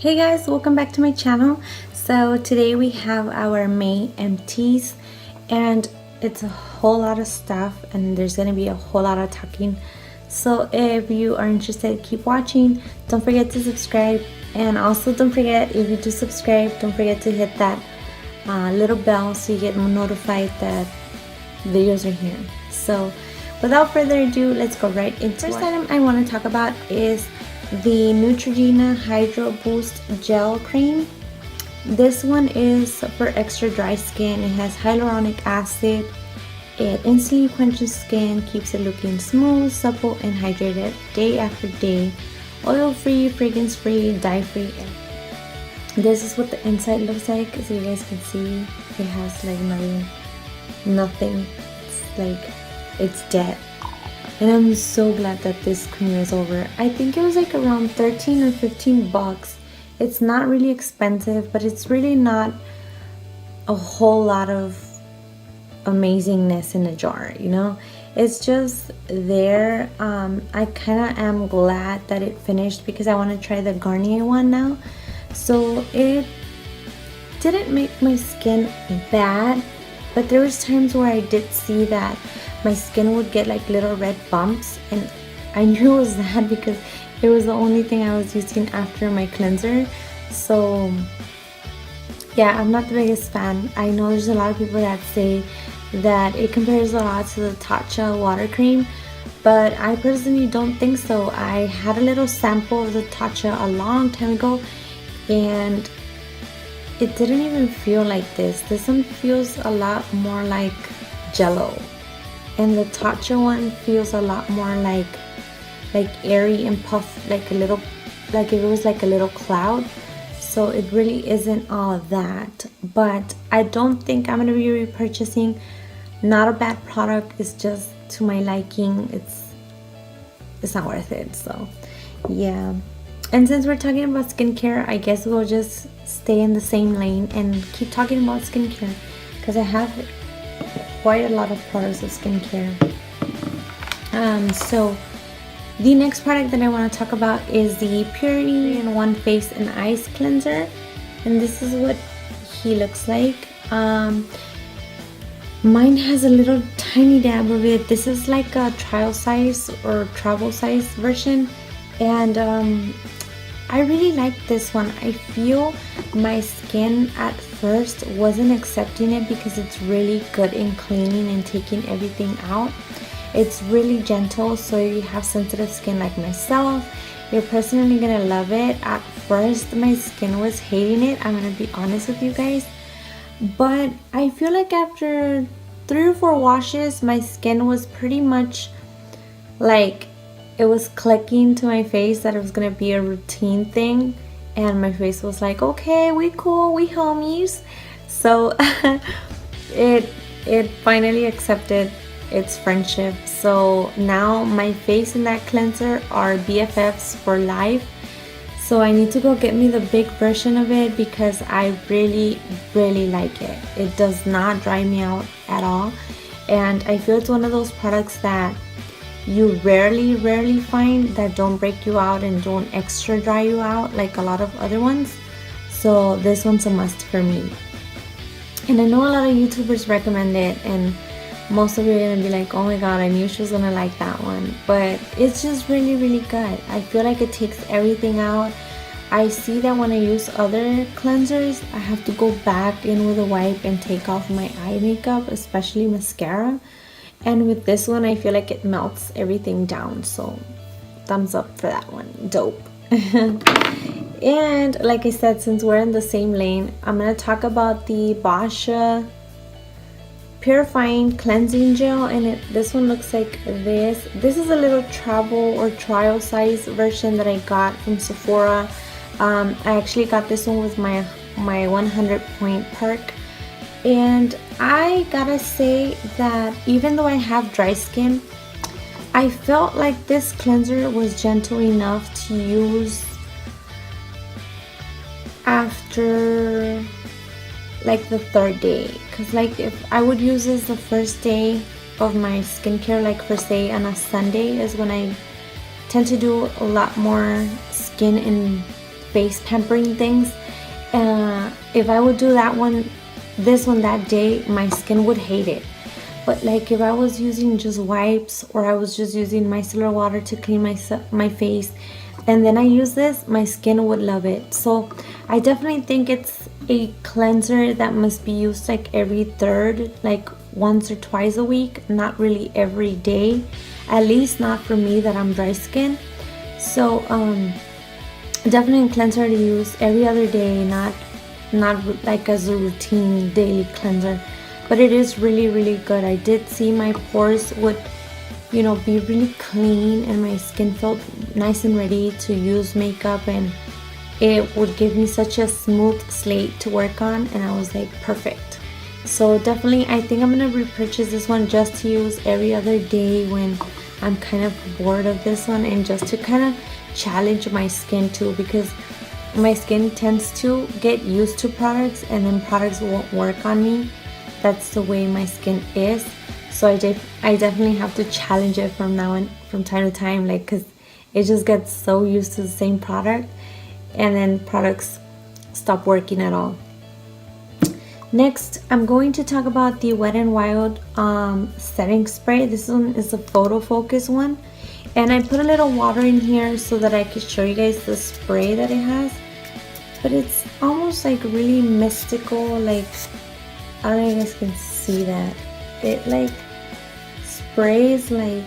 Hey guys, welcome back to my channel. So today we have our May empties and it's a whole lot of stuff and there's gonna be a whole lot of talking. So if you are interested, keep watching. Don't forget to subscribe, and also don't forget, if you do subscribe, don't forget to hit that little bell so you get notified that videos are here. So without further ado, let's go right into it. First item I want to talk about is the Neutrogena Hydro Boost Gel Cream. This one is for extra dry skin. It has hyaluronic acid. It instantly quenches skin, keeps it looking smooth, supple, and hydrated day after day. Oil-free, fragrance-free, dye-free. This is what the inside looks like. So you guys can see it has like nothing. It's like it's dead. And I'm so glad that this cream is over. I think it was like around 13 or 15 bucks. It's not really expensive, but it's really not a whole lot of amazingness in a jar, you know? It's just there. I kind of am glad that it finished because I want to try the Garnier one now. So it didn't make my skin bad, but there was times where I did see that my skin would get like little red bumps, and I knew it was that because it was the only thing I was using after my cleanser. So yeah, I'm not the biggest fan. I know there's a lot of people that say that it compares a lot to the Tatcha water cream, but I personally don't think so. I had a little sample of the Tatcha a long time ago and it didn't even feel like this. This one feels a lot more like Jello, and the Tatcha one feels a lot more like airy and puff, like a little, like if it was like a little cloud. So it really isn't all that, but I don't think I'm gonna be repurchasing. Not a bad product, it's just to my liking. It's not worth it. So yeah. And since we're talking about skincare, I guess we'll just stay in the same lane and keep talking about skincare because I have quite a lot of products of skincare. So the next product that I want to talk about is the Purity in One Face and Eyes Cleanser, and this is what he looks like. Mine has a little tiny dab of it. This is like a trial size or travel size version, and I really like this one. I feel my skin at first wasn't accepting it because it's really good in cleaning and taking everything out. It's really gentle, so if you have sensitive skin like myself, you're personally gonna love it. At first my skin was hating it, I'm gonna be honest with you guys, but I feel like after 3 or 4 washes my skin was pretty much like it was clicking to my face that it was gonna be a routine thing, and my face was like, okay, we cool, we homies. So it finally accepted its friendship. So now my face and that cleanser are BFFs for life. So I need to go get me the big version of it because I really like it. It does not dry me out at all, and I feel it's one of those products that you rarely find that don't break you out and don't extra dry you out like a lot of other ones. So this one's a must for me. And I know a lot of YouTubers recommend it, and most of you are gonna be like, oh my god, I knew she was gonna like that one. But it's just really good. I feel like it takes everything out. I see that when I use other cleansers, I have to go back in with a wipe and take off my eye makeup, especially mascara. And with this one, I feel like it melts everything down. So thumbs up for that one. Dope. And like I said, since we're in the same lane, I'm gonna talk about the Bosch Purifying Cleansing Gel, and this one looks like this. This is a little travel or trial size version that I got from Sephora. I actually got this one with my 100 point perk, and I gotta say that even though I have dry skin, I felt like this cleanser was gentle enough to use after like the 3rd day, because like if I would use this the first day of my skincare, like for say on a Sunday is when I tend to do a lot more skin and face pampering things. If I would do this one that day, my skin would hate it. But like if I was using just wipes, or I was just using micellar water to clean my face, and then I use this, my skin would love it. So I definitely think it's a cleanser that must be used like every third, like once or twice a week, not really every day, at least not for me that I'm dry skin. So definitely a cleanser to use every other day, not like as a routine daily cleanser. But it is really, really good. I did see my pores would, be really clean, and my skin felt nice and ready to use makeup, and it would give me such a smooth slate to work on, and I was like, perfect. So definitely, I think I'm gonna repurchase this one just to use every other day when I'm kind of bored of this one, and just to kind of challenge my skin too, because my skin tends to get used to products, and then products won't work on me. That's the way my skin is. So I definitely have to challenge it from time to time, like, because it just gets so used to the same product, and then products stop working at all. Next, I'm going to talk about the Wet n Wild setting spray. This one is a photo focus one, and I put a little water in here so that I could show you guys the spray that it has. But it's almost like really mystical, like, I don't know if you guys can see that. It like sprays like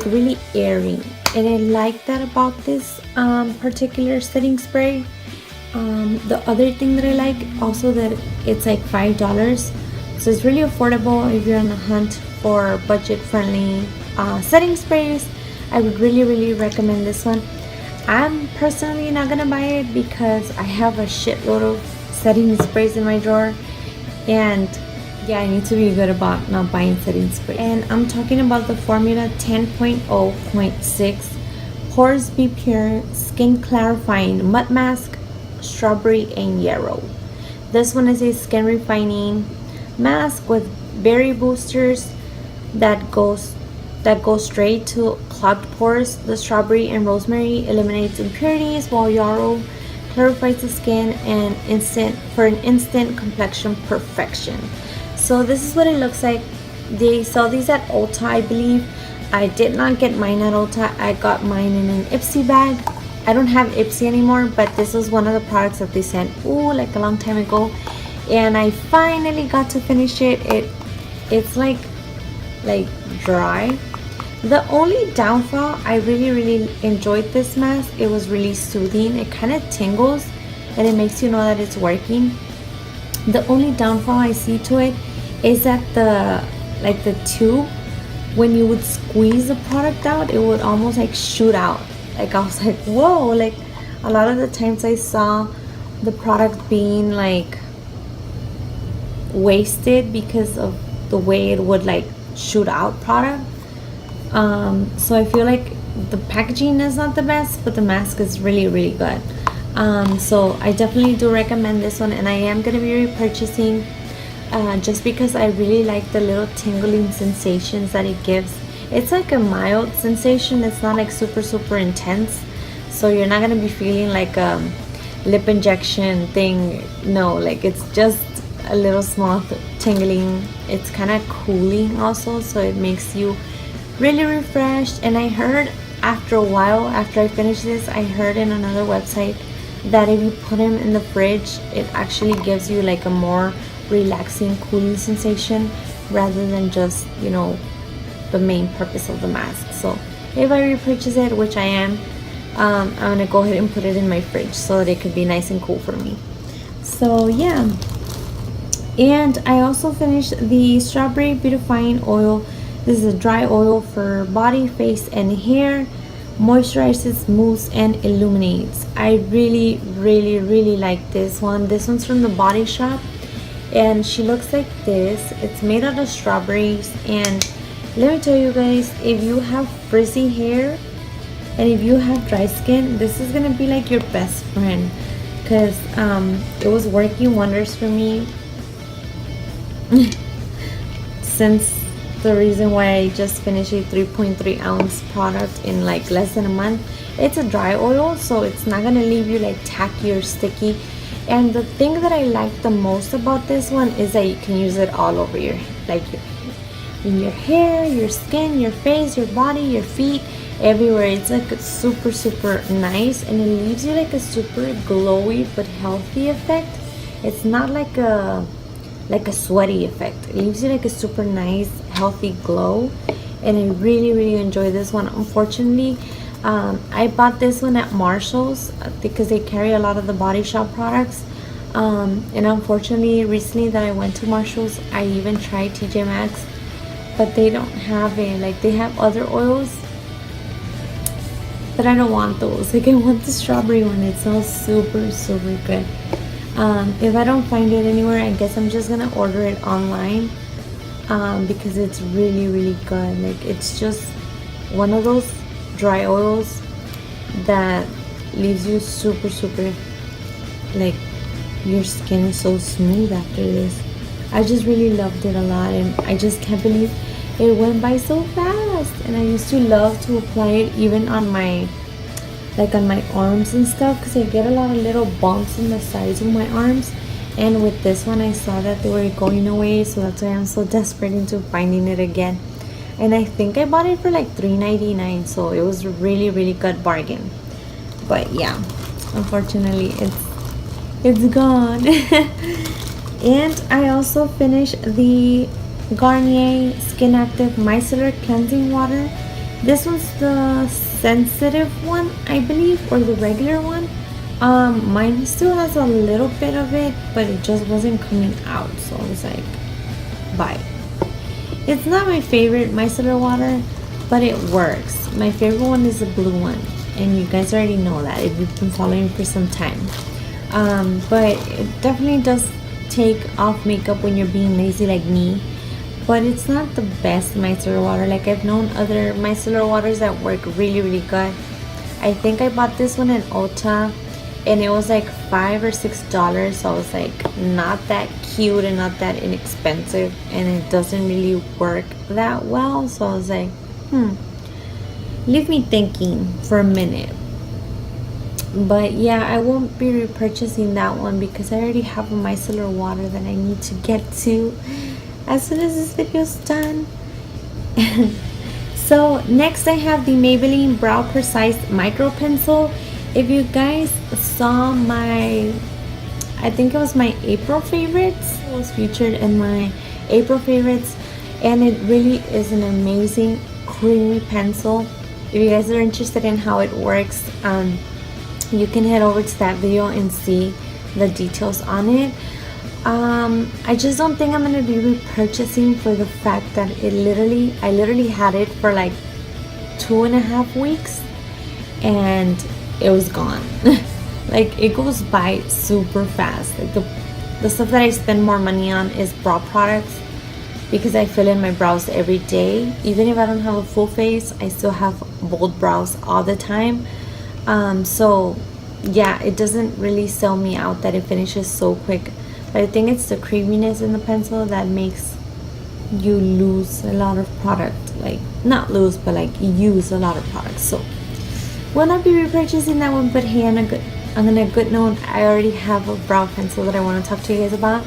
really airy, and I like that about this particular setting spray. The other thing that I like also, that it's like $5, so it's really affordable if you're on a hunt for budget-friendly setting sprays. I would really recommend this one. I'm personally not gonna buy it because I have a shitload of setting sprays in my drawer, and yeah, I need to be good about not buying setting spray. And I'm talking about the Formula 10.0.6 Pores Be Pure Skin Clarifying Mud Mask, Strawberry and Yarrow. This one is a skin refining mask with berry boosters that goes straight to clogged pores. The strawberry and rosemary eliminates impurities, while yarrow clarifies the skin and instant complexion perfection. So this is what it looks like. They sell these at Ulta, I believe. I did not get mine at Ulta. I got mine in an Ipsy bag. I don't have Ipsy anymore, but this was one of the products that they sent like a long time ago, and I finally got to finish it. It's like dry. The only downfall, I really enjoyed this mask. It was really soothing. It kind of tingles, and it makes you know that it's working. The only downfall I see to it is that the tube, when you would squeeze the product out, it would almost like shoot out. Like, I was like, whoa. Like, a lot of the times I saw the product being like wasted because of the way it would like shoot out product. So I feel like the packaging is not the best, but the mask is really good. So I definitely do recommend this one, and I am going to be repurchasing just because I really like the little tingling sensations that it gives. It's like a mild sensation. It's not like super intense, so you're not going to be feeling like a lip injection thing. No, like, it's just a little small tingling. It's kind of cooling also, so it makes you really refreshed. And I heard after a while, after I finished this, I heard in another website that if you put them in the fridge, it actually gives you like a more relaxing cooling sensation rather than just the main purpose of the mask. So if I repurchase it, which I am, I'm gonna go ahead and put it in my fridge so that it could be nice and cool for me. So yeah, and I also finished the Strawberry Beautifying Oil. This is a dry oil for body, face, and hair. Moisturizes, smooths, and illuminates. I really like this one. This one's from the Body Shop, and she looks like this. It's made out of strawberries, and let me tell you guys, if you have frizzy hair and if you have dry skin, this is gonna be like your best friend, because it was working wonders for me since the reason why I just finished a 3.3 ounce product in like less than a month. It's a dry oil, so it's not gonna leave you like tacky or sticky. And the thing that I like the most about this one is that you can use it all over your, like in your hair, your skin, your face, your body, your feet, everywhere. It's like a super nice, and it leaves you like a super glowy but healthy effect. It's not like a sweaty effect. It leaves you like a super nice healthy glow, and I really enjoy this one. Unfortunately, I bought this one at Marshall's because they carry a lot of the Body Shop products, and unfortunately recently that I went to Marshall's, I even tried TJ Maxx, but they don't have it. Like, they have other oils, but I don't want those. Like, I want the strawberry one. It smells super good. If I don't find it anywhere, I guess I'm just gonna order it online, because it's really good. Like, it's just one of those dry oils that leaves you super like, your skin is so smooth after this. I just really loved it a lot, and I just can't believe it went by so fast. And I used to love to apply it even on my, like, on my arms and stuff, because I get a lot of little bumps on the sides of my arms, and with this one I saw that they were going away, so that's why I'm so desperate into finding it again. And I think I bought it for like $3.99, so it was a really good bargain. But yeah, unfortunately it's gone. And I also finished the Garnier Skin Active Micellar Cleansing Water. This one's the sensitive one, I believe, or the regular one. Mine still has a little bit of it, but it just wasn't coming out, so I was like, bye. It's not my favorite micellar water, but it works. My favorite one is the blue one, and you guys already know that if you've been following for some time. But it definitely does take off makeup when you're being lazy like me, but it's not the best micellar water. Like, I've known other micellar waters that work really good. I think I bought this one in Ulta, and it was like $5 or $6, so I was like, not that cute and not that inexpensive, and it doesn't really work that well, so I was like, leave me thinking for a minute. But yeah, I won't be repurchasing that one because I already have a micellar water that I need to get to as soon as this video is done. So next I have the Maybelline Brow Precise Micro Pencil. If you guys saw my, I think it was my April favorites, it was featured in my April favorites, and it really is an amazing creamy pencil. If you guys are interested in how it works, you can head over to that video and see the details on it. I just don't think I'm gonna be repurchasing for the fact that I literally had it for like 2.5 weeks and it was gone. Like, it goes by super fast. Like, the stuff that I spend more money on is brow products, because I fill in my brows every day. Even if I don't have a full face, I still have bold brows all the time. So yeah, it doesn't really sell me out that it finishes so quick, but I think it's the creaminess in the pencil that makes you lose a lot of product. Like, not lose, but like use a lot of products. So will not be repurchasing that one. But hey, on a good note, I already have a brow pencil that I want to talk to you guys about,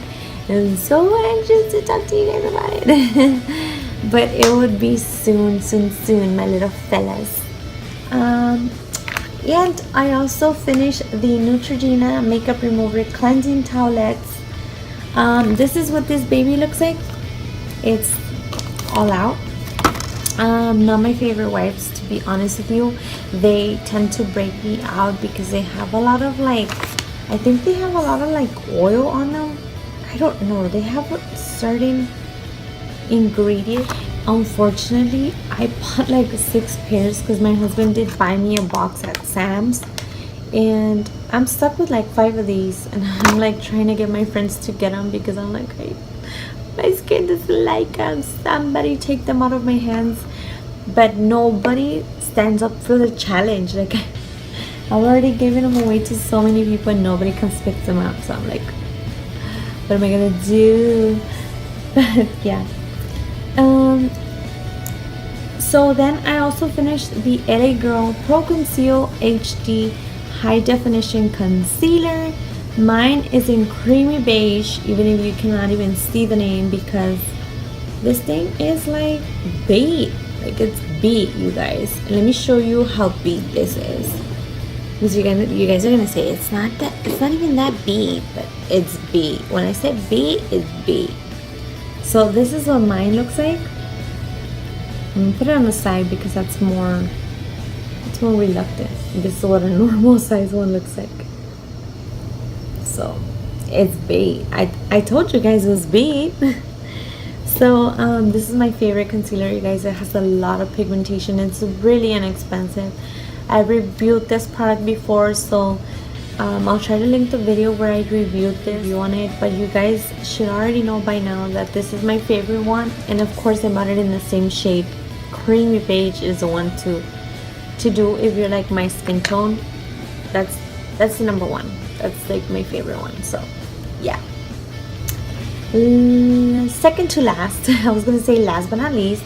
and I'm so anxious to talk to you guys about it. But it would be soon, my little fellas. And I also finished the Neutrogena Makeup Remover Cleansing Towelettes. This is what this baby looks like. It's all out. Not my favorite wipes, to be honest with you. They tend to break me out because they have a lot of like, I think they have a lot of like oil on them. I don't know. They have a certain ingredient. Unfortunately, I bought like 6 pairs because my husband did buy me a box at Sam's, and I'm stuck with like 5 of these, and I'm like trying to get my friends to get them because I'm like, hey, my skin doesn't like them. Somebody take them out of my hands. But nobody stands up for the challenge. Like, I've already given them away to so many people and nobody can pick them up. So I'm like, what am I gonna do? But yeah. So then I also finished the LA Girl Pro Conceal HD High Definition Concealer. Mine is in creamy beige, even if you cannot even see the name, because this thing is like beige. Like, it's beige, you guys. Let me show you how beige this is. Because you guys are gonna say it's not even that beige, but it's beige. When I say beige, it's beige. So this is what mine looks like. I'm gonna put it on the side because it's more reluctant. This is what a normal size one looks like. So it's beige. I told you guys it was beige. So this is my favorite concealer, you guys. It has a lot of pigmentation. It's really inexpensive. I reviewed this product before, so I'll try to link the video where I reviewed the review on it, but you guys should already know by now that this is my favorite one. And of course I bought it in the same shade. Creamy beige is the one to do if you're like my skin tone. That's the number one. That's like my favorite one. So yeah. Second to last, I was gonna say last but not least,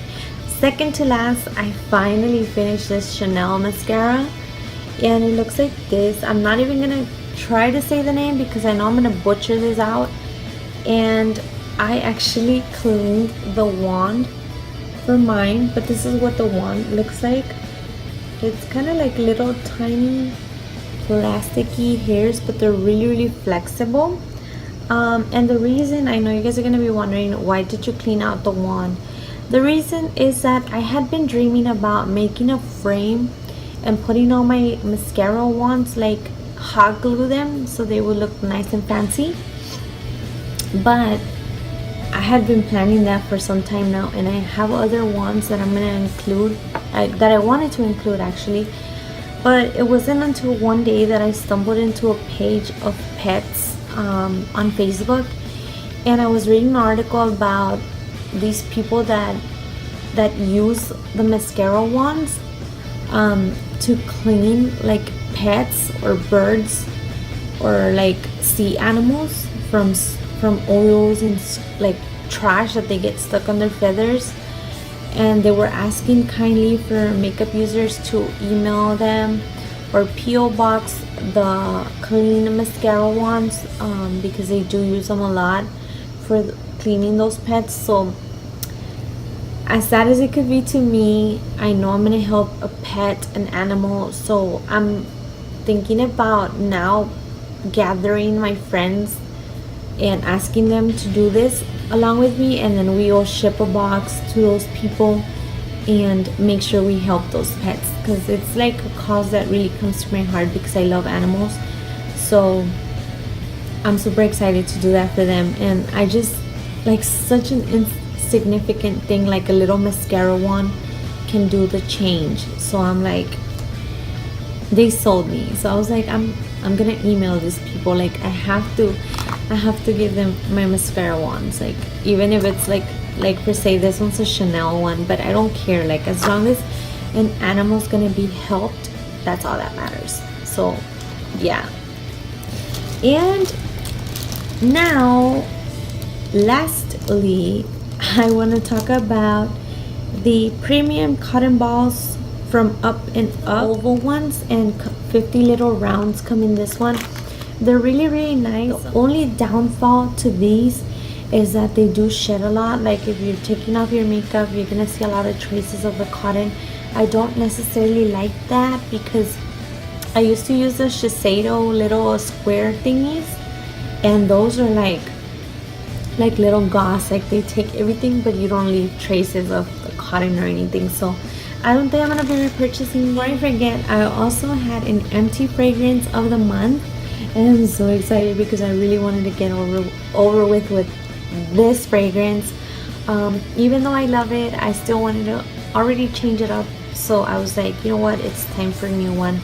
second to last, I finally finished this Chanel mascara, and it looks like this. I'm not even gonna try to say the name because I know I'm gonna butcher this out. And I actually cleaned the wand for mine, but this is what the wand looks like. It's kind of like little tiny plasticky hairs, but they're really flexible. And the reason, I know you guys are gonna be wondering, why did you clean out the wand? The reason is that I had been dreaming about making a frame and putting all my mascara wands, like hot glue them so they would look nice and fancy. But I had been planning that for some time now, and I have other wands that I'm gonna include, that I wanted to include actually. But it wasn't until one day that I stumbled into a page of pets on Facebook, and I was reading an article about these people that use the mascara wands to clean like pets or birds or like sea animals from oils and like trash that they get stuck on their feathers. And they were asking kindly for makeup users to email them or PO box the clean mascara wands, because they do use them a lot for cleaning those pets. So as sad as it could be to me, I know I'm gonna help a pet, an animal. So I'm thinking about now gathering my friends and asking them to do this along with me, and then we all ship a box to those people and make sure we help those pets, because it's like a cause that really comes to my heart because I love animals. So I'm super excited to do that for them. And I just like such an insignificant thing, like a little mascara wand can do the change. So I'm like, they sold me. So I was like, I'm gonna email these people. Like I have to give them my mascara wands, like even if it's like per se this one's a Chanel one, but I don't care. Like as long as an animal's gonna be helped, that's all that matters. So yeah. And now lastly, I want to talk about the premium cotton balls from Up and Up, oval ones, and 50 little rounds come in this one. They're really nice. The only downfall to these is that they do shed a lot. Like if you're taking off your makeup, you're gonna see a lot of traces of the cotton. I don't necessarily like that because I used to use the Shiseido little square thingies, and those are like little gauze. Like they take everything, but you don't leave traces of the cotton or anything. So I don't think I'm gonna be repurchasing. Before I forget, I also had an empty fragrance of the month, and I'm so excited because I really wanted to get over with this fragrance. Even though I love it, I still wanted to already change it up. So I was like, you know what, it's time for a new one.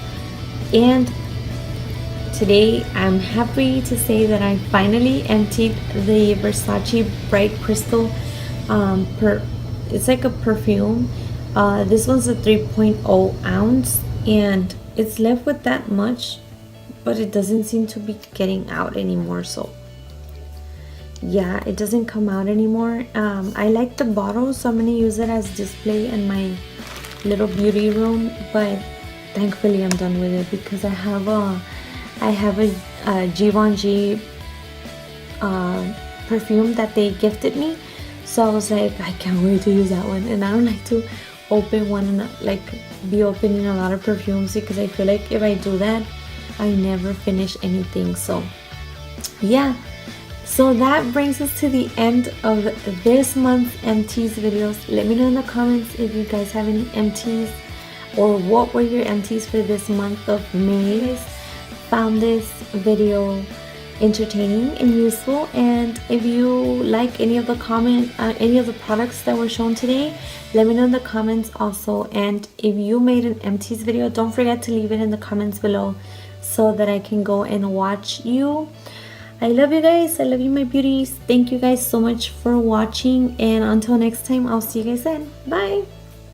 And today I'm happy to say that I finally emptied the Versace Bright Crystal. It's like a perfume. This one's a 3.0 ounce, and it's left with that much, but it doesn't seem to be getting out anymore. So yeah, it doesn't come out anymore. I like the bottle, so I'm gonna use it as display in my little beauty room, but thankfully I'm done with it because I have a Givenchy perfume that they gifted me. So I was like, I can't wait to use that one. And I don't like to open one and like be opening a lot of perfumes because I feel like if I do that, I never finish anything. So yeah, so that brings us to the end of this month's Empties videos. Let me know in the comments if you guys have any Empties or what were your Empties for this month of May. Found this video entertaining and useful, and if you like any of the products that were shown today, let me know in the comments also. And if you made an Empties video, don't forget to leave it in the comments below so that I can go and watch you. I love you guys. I love you, my beauties. Thank you guys so much for watching, and until next time, I'll see you guys then. Bye.